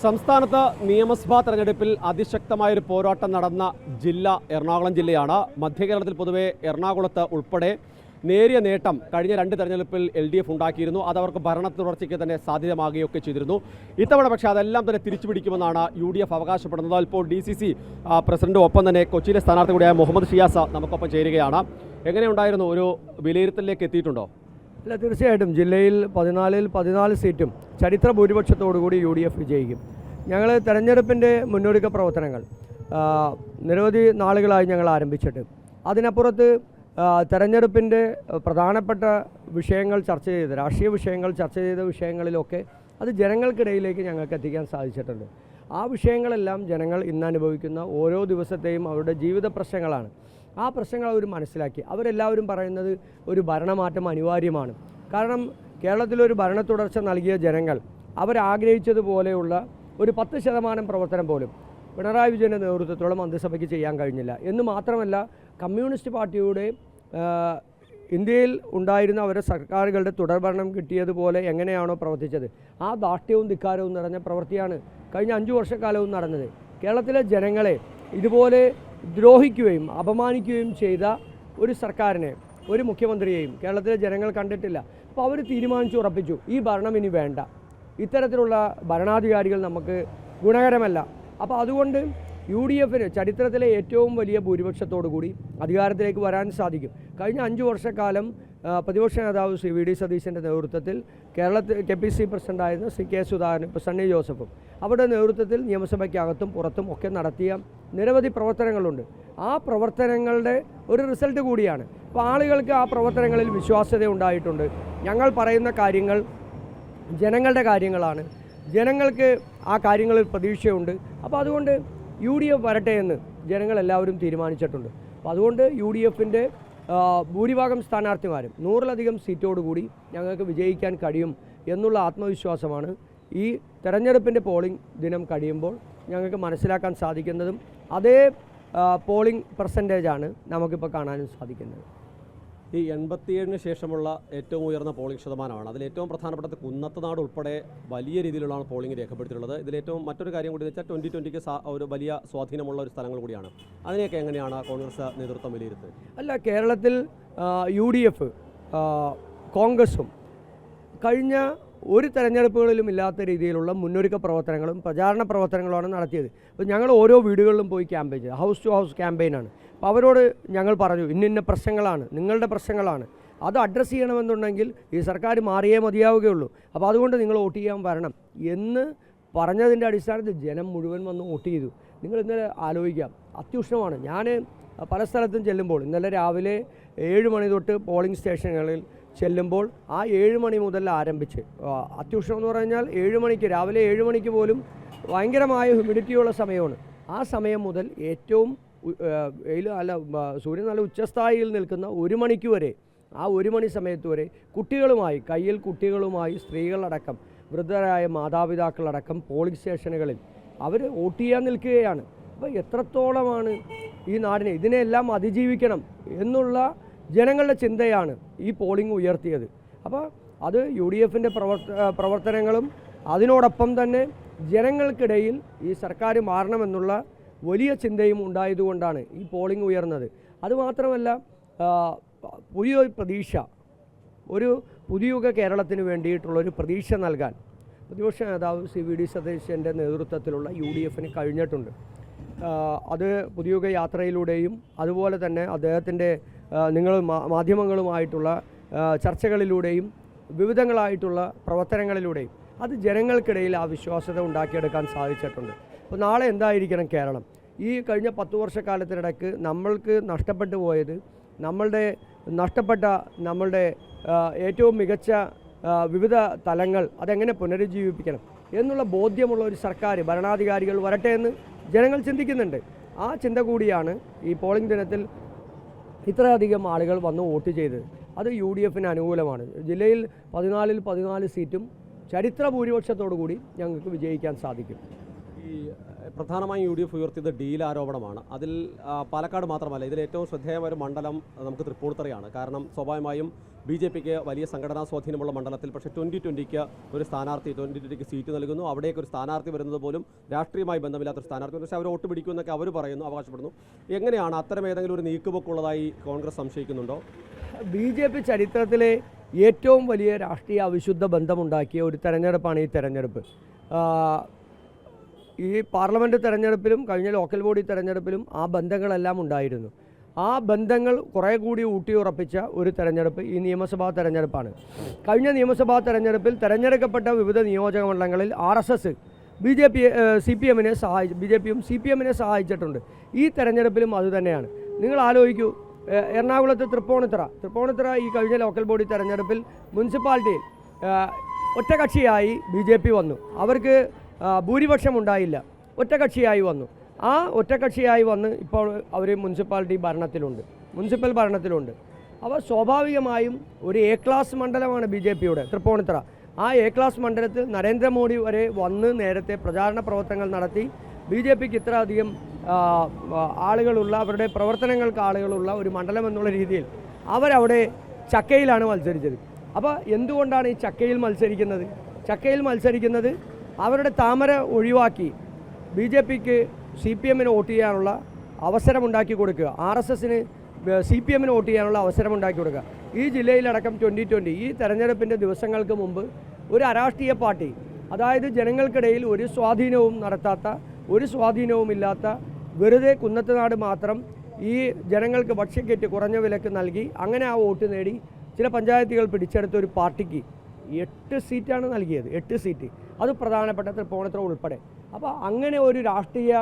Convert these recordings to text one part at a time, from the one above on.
സംസ്ഥാനത്ത് നിയമസഭാ തെരഞ്ഞെടുപ്പിൽ അതിശക്തമായൊരു പോരാട്ടം നടന്ന ജില്ല എറണാകുളം ജില്ലയാണ്. മധ്യകേരളത്തിൽ പൊതുവെ എറണാകുളത്ത് ഉൾപ്പെടെ നേരിയ നേട്ടം കഴിഞ്ഞ രണ്ട് തെരഞ്ഞെടുപ്പിൽ LDF ഉണ്ടാക്കിയിരുന്നു. അതവർക്ക് ഭരണ തുടർച്ചയ്ക്ക് തന്നെ സാധ്യതമാകുകയൊക്കെ ചെയ്തിരുന്നു. ഇത്തവണ പക്ഷേ അതെല്ലാം തന്നെ തിരിച്ചുപിടിക്കുമെന്നാണ് UDF അവകാശപ്പെടുന്നത്. ഇപ്പോൾ DCC പ്രസിഡന്റും ഒപ്പം തന്നെ കൊച്ചിയിലെ സ്ഥാനാർത്ഥി കൂടിയായ മുഹമ്മദ് ഷിയാസ് നമുക്കൊപ്പം ചേരുകയാണ്. എങ്ങനെയുണ്ടായിരുന്നു? ഒരു വിലയിരുത്തലിലേക്ക് എത്തിയിട്ടുണ്ടോ? അല്ല, തീർച്ചയായിട്ടും ജില്ലയിൽ 14 സീറ്റും ചരിത്ര ഭൂരിപക്ഷത്തോടുകൂടി UDF വിജയിക്കും. ഞങ്ങൾ തെരഞ്ഞെടുപ്പിൻ്റെ മുന്നൊരുക്ക പ്രവർത്തനങ്ങൾ നിരവധി നാളുകളായി ഞങ്ങൾ ആരംഭിച്ചിട്ട് അതിനപ്പുറത്ത് തെരഞ്ഞെടുപ്പിൻ്റെ പ്രധാനപ്പെട്ട വിഷയങ്ങൾ ചർച്ച ചെയ്ത് രാഷ്ട്രീയ വിഷയങ്ങൾ ചർച്ച ചെയ്ത വിഷയങ്ങളിലൊക്കെ അത് ജനങ്ങൾക്കിടയിലേക്ക് ഞങ്ങൾക്ക് എത്തിക്കാൻ സാധിച്ചിട്ടുണ്ട്. ആ വിഷയങ്ങളെല്ലാം ജനങ്ങൾ ഇന്ന് അനുഭവിക്കുന്ന ഓരോ ദിവസത്തെയും അവരുടെ ജീവിത പ്രശ്നങ്ങളാണ്. ആ പ്രശ്നങ്ങൾ അവർ മനസ്സിലാക്കി. അവരെല്ലാവരും പറയുന്നത് ഒരു ഭരണമാറ്റം അനിവാര്യമാണ്. കാരണം കേരളത്തിലൊരു ഭരണ തുടർച്ച നൽകിയ ജനങ്ങൾ അവരാഗ്രഹിച്ചതുപോലെയുള്ള ഒരു 10% പ്രവർത്തനം പോലും പിണറായി വിജയൻ്റെ നേതൃത്വത്തിലുള്ള മന്ത്രിസഭയ്ക്ക് ചെയ്യാൻ കഴിഞ്ഞില്ല എന്ന് മാത്രമല്ല, കമ്മ്യൂണിസ്റ്റ് പാർട്ടിയുടെ ഇന്ത്യയിൽ ഉണ്ടായിരുന്ന അവരുടെ സർക്കാരുകളുടെ തുടർഭരണം കിട്ടിയതുപോലെ എങ്ങനെയാണോ പ്രവർത്തിച്ചത് ആ ദാഷ്ട്യവും ധിക്കാരവും നിറഞ്ഞ പ്രവൃത്തിയാണ് കഴിഞ്ഞ 5 വർഷക്കാലവും നടന്നത്. കേരളത്തിലെ ജനങ്ങളെ ഇതുപോലെ ദ്രോഹിക്കുകയും അപമാനിക്കുകയും ചെയ്ത ഒരു സർക്കാരിനെ, ഒരു മുഖ്യമന്ത്രിയെയും കേരളത്തിലെ ജനങ്ങൾ കണ്ടിട്ടില്ല. അപ്പോൾ അവർ തീരുമാനിച്ചു ഉറപ്പിച്ചു, ഈ ഭരണം ഇനി വേണ്ട, ഇത്തരത്തിലുള്ള ഭരണാധികാരികൾ നമുക്ക് ഗുണകരമല്ല. അപ്പോൾ അതുകൊണ്ട് UDFന് ചരിത്രത്തിലെ ഏറ്റവും വലിയ ഭൂരിപക്ഷത്തോടു കൂടി അധികാരത്തിലേക്ക് വരാൻ സാധിക്കും. കഴിഞ്ഞ 5 വർഷക്കാലം പ്രതിപക്ഷ നേതാവ് ശ്രീ VD സതീശൻ്റെ നേതൃത്വത്തിൽ കേരളത്തിൽ KPC പ്രസിഡൻ്റായിരുന്ന ശ്രീ K സുധാകരനും ഇപ്പോൾ സണ്ണി ജോസഫും അവരുടെ നേതൃത്വത്തിൽ നിയമസഭയ്ക്കകത്തും പുറത്തും ഒക്കെ നടത്തിയ നിരവധി പ്രവർത്തനങ്ങളുണ്ട്. ആ പ്രവർത്തനങ്ങളുടെ ഒരു റിസൾട്ട് കൂടിയാണ്. അപ്പോൾ ആളുകൾക്ക് ആ പ്രവർത്തനങ്ങളിൽ വിശ്വാസ്യത ഉണ്ടായിട്ടുണ്ട്. ഞങ്ങൾ പറയുന്ന കാര്യങ്ങൾ ജനങ്ങളുടെ കാര്യങ്ങളാണ്, ജനങ്ങൾക്ക് ആ കാര്യങ്ങളിൽ പ്രതീക്ഷയുണ്ട്. അപ്പോൾ അതുകൊണ്ട് UDF വരട്ടെ എന്ന് ജനങ്ങളെല്ലാവരും തീരുമാനിച്ചിട്ടുണ്ട്. അപ്പോൾ അതുകൊണ്ട് UDFൻ്റെ ഭൂരിഭാഗം സ്ഥാനാർത്ഥിമാരും 100-ലധികം സീറ്റോടുകൂടി ഞങ്ങൾക്ക് വിജയിക്കാൻ കഴിയും എന്നുള്ള ആത്മവിശ്വാസമാണ് ഈ തെരഞ്ഞെടുപ്പിൻ്റെ പോളിംഗ് ദിനം കഴിയുമ്പോൾ ഞങ്ങൾക്ക് മനസ്സിലാക്കാൻ സാധിക്കുന്നതും അതേ പോളിംഗ് പെർസെൻറ്റേജാണ് നമുക്കിപ്പോൾ കാണാനും സാധിക്കുന്നത്. ഈ 87-ന് ശേഷമുള്ള ഏറ്റവും ഉയർന്ന പോളിംഗ് ശതമാനമാണ്. അതിലേറ്റവും പ്രധാനപ്പെട്ടത് കുന്നത്തനാട് ഉൾപ്പെടെ വലിയ രീതിയിലുള്ള പോളിംഗ് രേഖപ്പെടുത്തിയിട്ടുള്ളത്. ഇതിലേറ്റവും മറ്റൊരു കാര്യം കൂടി വെച്ചാൽ 2020-ക്ക് ഒരു വലിയ സ്വാധീനമുള്ള ഒരു സ്ഥലങ്ങൾ കൂടിയാണ്. അതിനെയൊക്കെ എങ്ങനെയാണ് കോൺഗ്രസ് നേതൃത്വം വിലയിരുത്തുന്നത്? അല്ല, കേരളത്തിൽ UDF കോൺഗ്രസും കഴിഞ്ഞ ഒരു തെരഞ്ഞെടുപ്പുകളിലും ഇല്ലാത്ത രീതിയിലുള്ള മുന്നൊരുക്ക പ്രവർത്തനങ്ങളും പ്രചാരണ പ്രവർത്തനങ്ങളുമാണ് നടത്തിയത്. അപ്പോൾ ഞങ്ങൾ ഓരോ വീടുകളിലും പോയി ക്യാമ്പയിൻ ചെയ്തു. ഹൗസ് ടു ഹൗസ് ക്യാമ്പയിനാണ്. അപ്പോൾ അവരോട് ഞങ്ങൾ പറഞ്ഞു, ഇന്ന പ്രശ്നങ്ങളാണ്, നിങ്ങളുടെ പ്രശ്നങ്ങളാണ്, അത് അഡ്രസ്സ് ചെയ്യണമെന്നുണ്ടെങ്കിൽ ഈ സർക്കാർ മാറിയേ മതിയാവുകയുള്ളൂ. അപ്പോൾ അതുകൊണ്ട് നിങ്ങൾ വോട്ട് ചെയ്യാൻ വരണം എന്ന് പറഞ്ഞതിൻ്റെ അടിസ്ഥാനത്തിൽ ജനം മുഴുവൻ വന്ന് വോട്ട് ചെയ്തു. നിങ്ങൾ ഇന്നലെ ആലോചിക്കാം, അത്യുഷ്ണമാണ്. ഞാൻ പല സ്ഥലത്തും ചെല്ലുമ്പോൾ ഇന്നലെ രാവിലെ 7 മണി തൊട്ട് പോളിംഗ് സ്റ്റേഷനുകളിൽ ചെല്ലുമ്പോൾ ആ 7 മണി മുതൽ ആരംഭിച്ച് അത്യുഷ്ണം എന്ന് പറഞ്ഞാൽ 7 മണിക്ക് രാവിലെ 7 മണിക്ക് പോലും ഭയങ്കരമായ ഹ്യൂമിഡിറ്റിയുള്ള സമയമാണ്. ആ സമയം മുതൽ ഏറ്റവും സൂര്യൻ നല്ല ഉച്ചസ്ഥായിയിൽ നിൽക്കുന്ന 1 മണിക്ക് വരെ, ആ 1 മണി സമയത്ത് വരെ കുട്ടികളുമായി, കയ്യിൽ കുട്ടികളുമായി സ്ത്രീകളടക്കം വൃദ്ധരായ മാതാപിതാക്കളടക്കം പോളിംഗ് സ്റ്റേഷനുകളിൽ അവർ വോട്ട് ചെയ്യാൻ നിൽക്കുകയാണ്. അപ്പോൾ എത്രത്തോളമാണ് ഈ നാടിനെ ഇതിനെല്ലാം അതിജീവിക്കണം എന്നുള്ള ജനങ്ങളുടെ ചിന്തയാണ് ഈ പോളിംഗ് ഉയർത്തിയത്. അപ്പോൾ അത് UDFൻ്റെ പ്രവർത്തനങ്ങളും അതിനോടൊപ്പം തന്നെ ജനങ്ങൾക്കിടയിൽ ഈ സർക്കാർ മാറണമെന്നുള്ള വലിയ ചിന്തയും ഉണ്ടായതുകൊണ്ടാണ് ഈ പോളിംഗ് ഉയർന്നത്. അതുമാത്രമല്ല, പുതിയൊരു പ്രതീക്ഷ, ഒരു പുതിയുഗ കേരളത്തിന് വേണ്ടിയിട്ടുള്ളൊരു പ്രതീക്ഷ നൽകാൻ പ്രതിപക്ഷ നേതാവ് ശ്രീ VD സതീശൻ്റെ നേതൃത്വത്തിലുള്ള UDFന് കഴിഞ്ഞിട്ടുണ്ട്. അത് പുതിയുഗ യാത്രയിലൂടെയും അതുപോലെ തന്നെ അദ്ദേഹത്തിൻ്റെ നിങ്ങൾ മാധ്യമങ്ങളുമായിട്ടുള്ള ചർച്ചകളിലൂടെയും വിവിധങ്ങളായിട്ടുള്ള പ്രവർത്തനങ്ങളിലൂടെയും അത് ജനങ്ങൾക്കിടയിൽ ആ വിശ്വാസ്യത ഉണ്ടാക്കിയെടുക്കാൻ സാധിച്ചിട്ടുണ്ട്. അപ്പോൾ നാളെ എന്തായിരിക്കണം കേരളം? ഈ കഴിഞ്ഞ 10 വർഷക്കാലത്തിനിടയ്ക്ക് നമ്മൾക്ക് നഷ്ടപ്പെട്ടു പോയത്, നമ്മളുടെ ഏറ്റവും മികച്ച വിവിധ തലങ്ങൾ അതെങ്ങനെ പുനരുജ്ജീവിപ്പിക്കണം എന്നുള്ള ബോധ്യമുള്ള ഒരു സർക്കാർ, ഭരണാധികാരികൾ വരട്ടെ എന്ന് ജനങ്ങൾ ചിന്തിക്കുന്നുണ്ട്. ആ ചിന്ത കൂടിയാണ് ഈ പോളിംഗ് ദിനത്തിൽ ഇത്രയധികം ആളുകൾ വന്ന് വോട്ട് ചെയ്തത്. അത് UDFന് അനുകൂലമാണ്. ജില്ലയിൽ 14 സീറ്റും ചരിത്ര ഭൂരിപക്ഷത്തോടു കൂടി ഞങ്ങൾക്ക് വിജയിക്കാൻ സാധിക്കും. ഈ പ്രധാനമായും UDF ഉയർത്തിയത് ഡീൽ ആരോപണമാണ്. അതിൽ പാലക്കാട് മാത്രമല്ല, ഇതിൽ ഏറ്റവും ശ്രദ്ധേയമായ ഒരു മണ്ഡലം നമുക്ക് തൃപ്പൂണിത്തുറയാണ്. കാരണം സ്വാഭാവികമായും BJPക്ക് വലിയ സംഘടനാ സ്വാധീനമുള്ള മണ്ഡലത്തിൽ പക്ഷേ 2020ക്ക് ഒരു സ്ഥാനാർത്ഥി 2020ക്ക് സീറ്റ് നൽകുന്നു. അവിടേക്ക് ഒരു സ്ഥാനാർത്ഥി വരുന്നത് പോലും രാഷ്ട്രീയമായി ബന്ധമില്ലാത്തൊരു സ്ഥാനാർത്ഥി, പക്ഷേ അവർ വോട്ട് പിടിക്കുമെന്നൊക്കെ അവർ പറയുന്നു, അവകാശപ്പെടുന്നു. എങ്ങനെയാണ് അത്തരം ഏതെങ്കിലും ഒരു നീക്കുപോക്കുള്ളതായി കോൺഗ്രസ് സംശയിക്കുന്നുണ്ടോ? BJP ചരിത്രത്തിലെ ഏറ്റവും വലിയ രാഷ്ട്രീയ അവിശുദ്ധ ബന്ധമുണ്ടാക്കിയ ഒരു തെരഞ്ഞെടുപ്പാണ് ഈ തെരഞ്ഞെടുപ്പ്. ഈ പാർലമെൻറ്റ് തെരഞ്ഞെടുപ്പിലും കഴിഞ്ഞ ലോക്കൽ ബോഡി തെരഞ്ഞെടുപ്പിലും ആ ബന്ധങ്ങളെല്ലാം ഉണ്ടായിരുന്നു. ആ ബന്ധങ്ങൾ കുറേ കൂടി ഊട്ടിയുറപ്പിച്ച ഒരു തെരഞ്ഞെടുപ്പ് ഈ നിയമസഭാ തെരഞ്ഞെടുപ്പാണ്. കഴിഞ്ഞ നിയമസഭാ തെരഞ്ഞെടുപ്പിൽ തെരഞ്ഞെടുക്കപ്പെട്ട വിവിധ നിയോജക മണ്ഡലങ്ങളിൽ RSS BJPയും CPMനെ സഹായിച്ചിട്ടുണ്ട്. ഈ തെരഞ്ഞെടുപ്പിലും അതുതന്നെയാണ്. നിങ്ങൾ ആലോചിക്കൂ, എറണാകുളത്ത് തൃപ്പൂണിത്തുറ ഈ കഴിഞ്ഞ ലോക്കൽ ബോഡി തെരഞ്ഞെടുപ്പിൽ മുനിസിപ്പാലിറ്റിയിൽ ഒറ്റകക്ഷിയായി BJP വന്നു. അവർക്ക് ഭൂരിപക്ഷം ഉണ്ടായില്ല, ഒറ്റകക്ഷിയായി വന്നു. ആ ഒറ്റകക്ഷിയായി വന്ന് ഇപ്പോൾ അവർ മുനിസിപ്പൽ ഭരണത്തിലുണ്ട്. അപ്പോൾ സ്വാഭാവികമായും ഒരു A ക്ലാസ് മണ്ഡലമാണ് BJPയുടെ തൃപ്പൂണിത്തുറ. ആ A ക്ലാസ് മണ്ഡലത്തിൽ നരേന്ദ്രമോദി വരെ വന്ന് നേരത്തെ പ്രചാരണ പ്രവർത്തനങ്ങൾ നടത്തി BJPക്ക് ഇത്ര അധികം ആളുകളുള്ള, അവരുടെ പ്രവർത്തനങ്ങൾക്ക് ആളുകളുള്ള ഒരു മണ്ഡലം എന്നുള്ള രീതിയിൽ അവരവിടെ ചക്കയിലാണ് മത്സരിച്ചത്. അപ്പോൾ എന്തുകൊണ്ടാണ് ഈ ചക്കയിൽ മത്സരിക്കുന്നത്? അവരുടെ താമര ഒഴിവാക്കി BJPക്ക് CPMന് വോട്ട് ചെയ്യാനുള്ള അവസരമുണ്ടാക്കി കൊടുക്കുക, RSSന് CPMന് വോട്ട് ചെയ്യാനുള്ള അവസരമുണ്ടാക്കി കൊടുക്കുക. ഈ ജില്ലയിലടക്കം 2020 ഈ തെരഞ്ഞെടുപ്പിൻ്റെ ദിവസങ്ങൾക്ക് മുമ്പ് ഒരു അരാഷ്ട്രീയ പാർട്ടി, അതായത് ജനങ്ങൾക്കിടയിൽ ഒരു സ്വാധീനവുമില്ലാത്ത വെറുതെ കുന്നത്തുനാട് മാത്രം ഈ ജനങ്ങൾക്ക് ഭക്ഷ്യക്കിറ്റ് കുറഞ്ഞ വിലക്ക് നൽകി അങ്ങനെ ആ വോട്ട് നേടി ചില പഞ്ചായത്തുകൾ പിടിച്ചെടുത്ത ഒരു പാർട്ടിക്ക് 8 സീറ്റാണ് നൽകിയത്. 8 സീറ്റ്, അത് പ്രധാനപ്പെട്ട തൃപ്പൂണിത്തുറ ഉൾപ്പെടെ. അപ്പോൾ അങ്ങനെ ഒരു രാഷ്ട്രീയ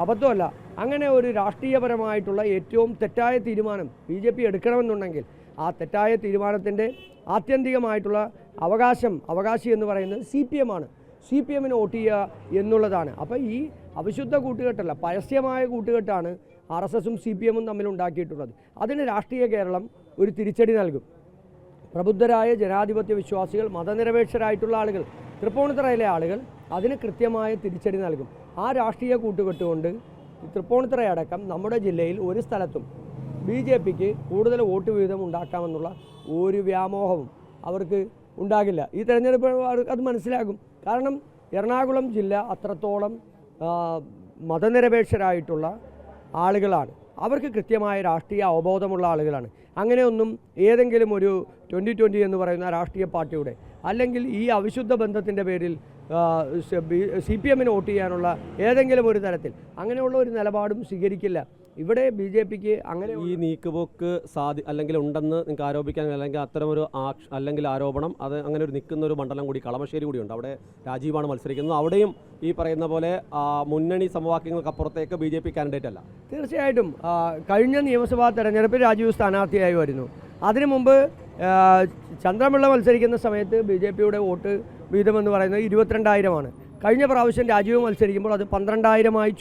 അബദ്ധമല്ല, അങ്ങനെ ഒരു രാഷ്ട്രീയപരമായിട്ടുള്ള ഏറ്റവും തെറ്റായ തീരുമാനം BJP എടുക്കണമെന്നുണ്ടെങ്കിൽ ആ തെറ്റായ തീരുമാനത്തിൻ്റെ ആത്യന്തികമായിട്ടുള്ള അവകാശി എന്ന് പറയുന്നത് CPMആണ്. CPMന് വോട്ട് ചെയ്യുക എന്നുള്ളതാണ്. അപ്പോൾ ഈ അവിശുദ്ധ കൂട്ടുകെട്ടല്ല, പരസ്യമായ കൂട്ടുകെട്ടാണ് RSSും CPMും തമ്മിൽ ഉണ്ടാക്കിയിട്ടുള്ളത്. അതിന് രാഷ്ട്രീയ കേരളം ഒരു തിരിച്ചടി നൽകും. പ്രബുദ്ധരായ ജനാധിപത്യ വിശ്വാസികൾ, മതനിരപേക്ഷരായിട്ടുള്ള ആളുകൾ, തൃപ്പൂണിത്തുറയിലെ ആളുകൾ അതിന് കൃത്യമായ തിരിച്ചടി നൽകും. ആ രാഷ്ട്രീയ കൂട്ടുകെട്ടുകൊണ്ട് തൃപ്പൂണിത്തുറയടക്കം നമ്മുടെ ജില്ലയിൽ ഒരു സ്ഥലത്തും BJPക്ക് കൂടുതൽ വോട്ട് വീതം ഉണ്ടാക്കാമെന്നുള്ള ഒരു വ്യാമോഹവും അവർക്ക് ഉണ്ടാകില്ല. ഈ തെരഞ്ഞെടുപ്പ് അത് മനസ്സിലാകും. കാരണം എറണാകുളം ജില്ല അത്രത്തോളം മതനിരപേക്ഷരായിട്ടുള്ള ആളുകളാണ്. അവർക്ക് കൃത്യമായ രാഷ്ട്രീയ അവബോധമുള്ള ആളുകളാണ്. അങ്ങനെയൊന്നും ഏതെങ്കിലും ഒരു 2020 എന്ന് പറയുന്ന രാഷ്ട്രീയ പാർട്ടിയുടെ അല്ലെങ്കിൽ ഈ അവിശുദ്ധ ബന്ധത്തിൻ്റെ പേരിൽ CPMന് വോട്ട് ചെയ്യാനുള്ള ഏതെങ്കിലും ഒരു തരത്തിൽ അങ്ങനെയുള്ള ഒരു നിലപാടും സ്വീകരിക്കില്ല. ഇവിടെ BJPക്ക് അങ്ങനെ ഈ നീക്കുപോക്ക് അല്ലെങ്കിൽ ഉണ്ടെന്ന് നിങ്ങൾക്ക് ആരോപിക്കാൻ, അല്ലെങ്കിൽ അത്തരമൊരു അല്ലെങ്കിൽ ആരോപണം അത് അങ്ങനെ ഒരു നിൽക്കുന്ന ഒരു മണ്ഡലം കൂടി കളമശ്ശേരി കൂടിയുണ്ട്. അവിടെ രാജീവാണ് മത്സരിക്കുന്നത്. അവിടെയും ഈ പറയുന്ന പോലെ മുന്നണി സമവാക്യങ്ങൾക്കപ്പുറത്തേക്ക് BJP കാൻഡിഡേറ്റ് അല്ല. തീർച്ചയായിട്ടും കഴിഞ്ഞ നിയമസഭാ തെരഞ്ഞെടുപ്പിൽ രാജീവ് സ്ഥാനാർത്ഥിയായി വരുന്നു. അതിനു മുമ്പ് ചന്ദ്രപിള്ള മത്സരിക്കുന്ന സമയത്ത് BJPയുടെ വോട്ട് വീതമെന്ന് പറയുന്നത് 22,000ആണ്. കഴിഞ്ഞ പ്രാവശ്യം രാജീവ് മത്സരിക്കുമ്പോൾ അത് 12,000ആയി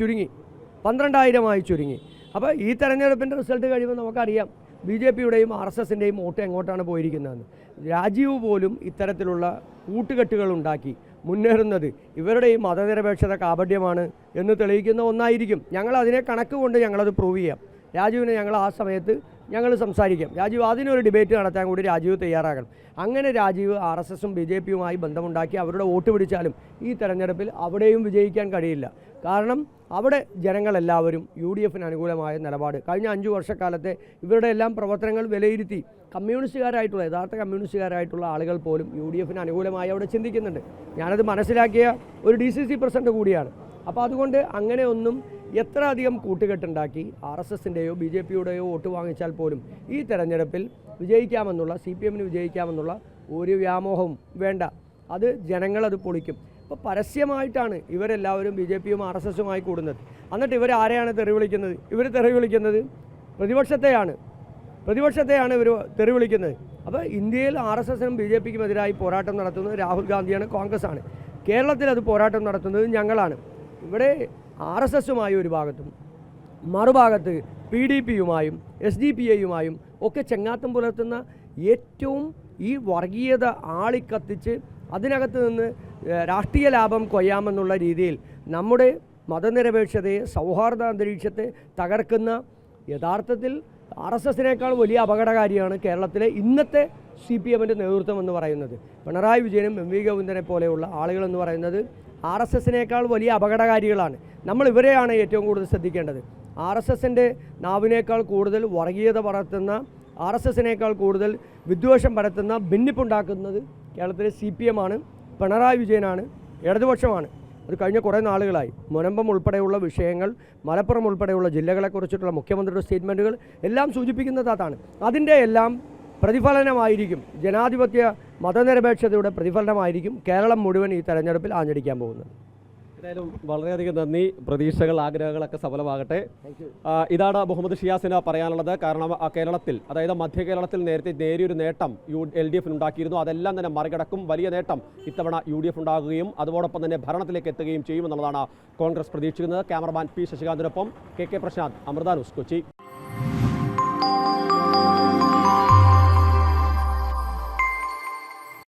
ചുരുങ്ങി. അപ്പോൾ ഈ തെരഞ്ഞെടുപ്പിൻ്റെ റിസൾട്ട് കഴിയുമ്പോൾ നമുക്കറിയാം BJPയുടെയും RSSൻ്റെയും വോട്ട് എങ്ങോട്ടാണ് പോയിരിക്കുന്നതെന്ന്. രാജീവ് പോലും ഇത്തരത്തിലുള്ള കൂട്ടുകെട്ടുകൾ ഉണ്ടാക്കി മുന്നേറുന്നത് ഇവരുടെ ഈ മതനിരപേക്ഷത കാപട്യമാണ് എന്ന് തെളിയിക്കുന്ന ഒന്നായിരിക്കും. ഞങ്ങളതിനെ കണക്ക് കൊണ്ട് ഞങ്ങളത് പ്രൂവ് ചെയ്യാം. രാജീവിനെ ഞങ്ങൾ ആ സമയത്ത് സംസാരിക്കാം. രാജീവ് അതിനൊരു ഡിബേറ്റ് നടത്താൻ കൂടി രാജീവ് തയ്യാറാകണം. അങ്ങനെ രാജീവ് RSSും BJPയുമായി ബന്ധമുണ്ടാക്കി അവരുടെ വോട്ട് പിടിച്ചാലും ഈ തെരഞ്ഞെടുപ്പിൽ അവിടെയും വിജയിക്കാൻ കഴിയില്ല. കാരണം അവിടെ ജനങ്ങളെല്ലാവരും UDFന് അനുകൂലമായ നിലപാട് കഴിഞ്ഞ 5 വർഷക്കാലത്തെ ഇവരുടെ എല്ലാം പ്രവർത്തനങ്ങൾ വിലയിരുത്തി യഥാർത്ഥ കമ്മ്യൂണിസ്റ്റുകാരായിട്ടുള്ള ആളുകൾ പോലും UDFന് അനുകൂലമായി അവിടെ ചിന്തിക്കുന്നുണ്ട്. ഞാനത് മനസ്സിലാക്കിയ ഒരു DCC പ്രസിഡന്റ് കൂടിയാണ്. അപ്പോൾ അതുകൊണ്ട് അങ്ങനെ ഒന്നും എത്ര അധികം കൂട്ടുകെട്ടുണ്ടാക്കി RSSൻ്റെയോ BJPയുടെയോ വോട്ട് വാങ്ങിച്ചാൽ പോലും ഈ തെരഞ്ഞെടുപ്പിൽ CPMന് വിജയിക്കാമെന്നുള്ള ഒരു വ്യാമോഹവും വേണ്ട. അത് ജനങ്ങളത് പൊളിക്കും. അപ്പോൾ പരസ്യമായിട്ടാണ് ഇവരെല്ലാവരും BJPയും RSSുമായി കൂടുന്നത്. എന്നിട്ട് ഇവർ ആരെയാണ് തെറി വിളിക്കുന്നത്? പ്രതിപക്ഷത്തെയാണ് ഇവർ തെറി വിളിക്കുന്നത്. അപ്പോൾ ഇന്ത്യയിൽ RSSനും BJPക്കും എതിരായി പോരാട്ടം നടത്തുന്നത് രാഹുൽ ഗാന്ധിയാണ്, കോൺഗ്രസ്സാണ്. കേരളത്തിൽ അത് പോരാട്ടം നടത്തുന്നത് ഞങ്ങളാണ്. ഇവിടെ RSSുമായി ഒരു ഭാഗത്തും മറുഭാഗത്ത് PDPയുമായും SDPIയുമായും ഒക്കെ ചെങ്ങാത്തം പുലർത്തുന്ന ഏറ്റവും ഈ വർഗീയത ആളിക്കത്തിച്ച് അതിനകത്ത് നിന്ന് രാഷ്ട്രീയ ലാഭം കൊയ്യാമെന്നുള്ള രീതിയിൽ നമ്മുടെ മതനിരപേക്ഷതയെ, സൗഹാർദ്ദ അന്തരീക്ഷത്തെ തകർക്കുന്ന, യഥാർത്ഥത്തിൽ RSSനേക്കാൾ വലിയ അപകടകാരിയാണ് കേരളത്തിലെ ഇന്നത്തെ CPMൻ്റെ നേതൃത്വം എന്ന് പറയുന്നത്. പിണറായി വിജയനും MV ഗോവിന്ദനെ പോലെയുള്ള ആളുകളെന്ന് പറയുന്നത് RSSനേക്കാൾ വലിയ അപകടകാരികളാണ്. നമ്മൾ ഇവരെയാണ് ഏറ്റവും കൂടുതൽ ശ്രദ്ധിക്കേണ്ടത്. RSSൻ്റെ നാവിനേക്കാൾ കൂടുതൽ വർഗീയത പടർത്തുന്ന, RSSനേക്കാൾ കൂടുതൽ വിദ്വേഷം പരത്തുന്ന, ഭിന്നിപ്പുണ്ടാക്കുന്നത് കേരളത്തിലെ CPM ആണ്, പിണറായി വിജയനാണ്, ഇടതുപക്ഷമാണ്. അത് കഴിഞ്ഞ കുറേ നാളുകളായി മുനമ്പം ഉൾപ്പെടെയുള്ള വിഷയങ്ങൾ, മലപ്പുറം ഉൾപ്പെടെയുള്ള ജില്ലകളെക്കുറിച്ചിട്ടുള്ള മുഖ്യമന്ത്രിയുടെ സ്റ്റേറ്റ്മെൻറ്റുകൾ എല്ലാം സൂചിപ്പിക്കുന്നത് അതാണ്. അതിൻ്റെ എല്ലാം പ്രതിഫലനമായിരിക്കും, ജനാധിപത്യ മതനിരപേക്ഷതയുടെ പ്രതിഫലനമായിരിക്കും കേരളം മുഴുവൻ ഈ തെരഞ്ഞെടുപ്പിൽ ആഞ്ഞടിക്കാൻ പോകുന്നത്. എന്തായാലും വളരെയധികം നന്ദി. പ്രതീക്ഷകൾ, ആഗ്രഹങ്ങളൊക്കെ സഫലമാകട്ടെ. ഇതാണ് മുഹമ്മദ് ഷിയാസിന് പറയാനുള്ളത്. കാരണം കേരളത്തിൽ, അതായത് മധ്യ കേരളത്തിൽ നേരത്തെ നേരിയൊരു നേട്ടം LDF ഉണ്ടാക്കിയിരുന്നു. അതെല്ലാം തന്നെ മറികടക്കും വലിയ നേട്ടം ഇത്തവണ UDF ഉണ്ടാകുകയും അതോടൊപ്പം തന്നെ ഭരണത്തിലേക്ക് എത്തുകയും ചെയ്യുമെന്നുള്ളതാണ് കോൺഗ്രസ് പ്രതീക്ഷിക്കുന്നത്. ക്യാമറമാൻ P ശശികാന്തിനൊപ്പം KK പ്രശാന്ത്, അമൃത ന്യൂസ്, കൊച്ചി.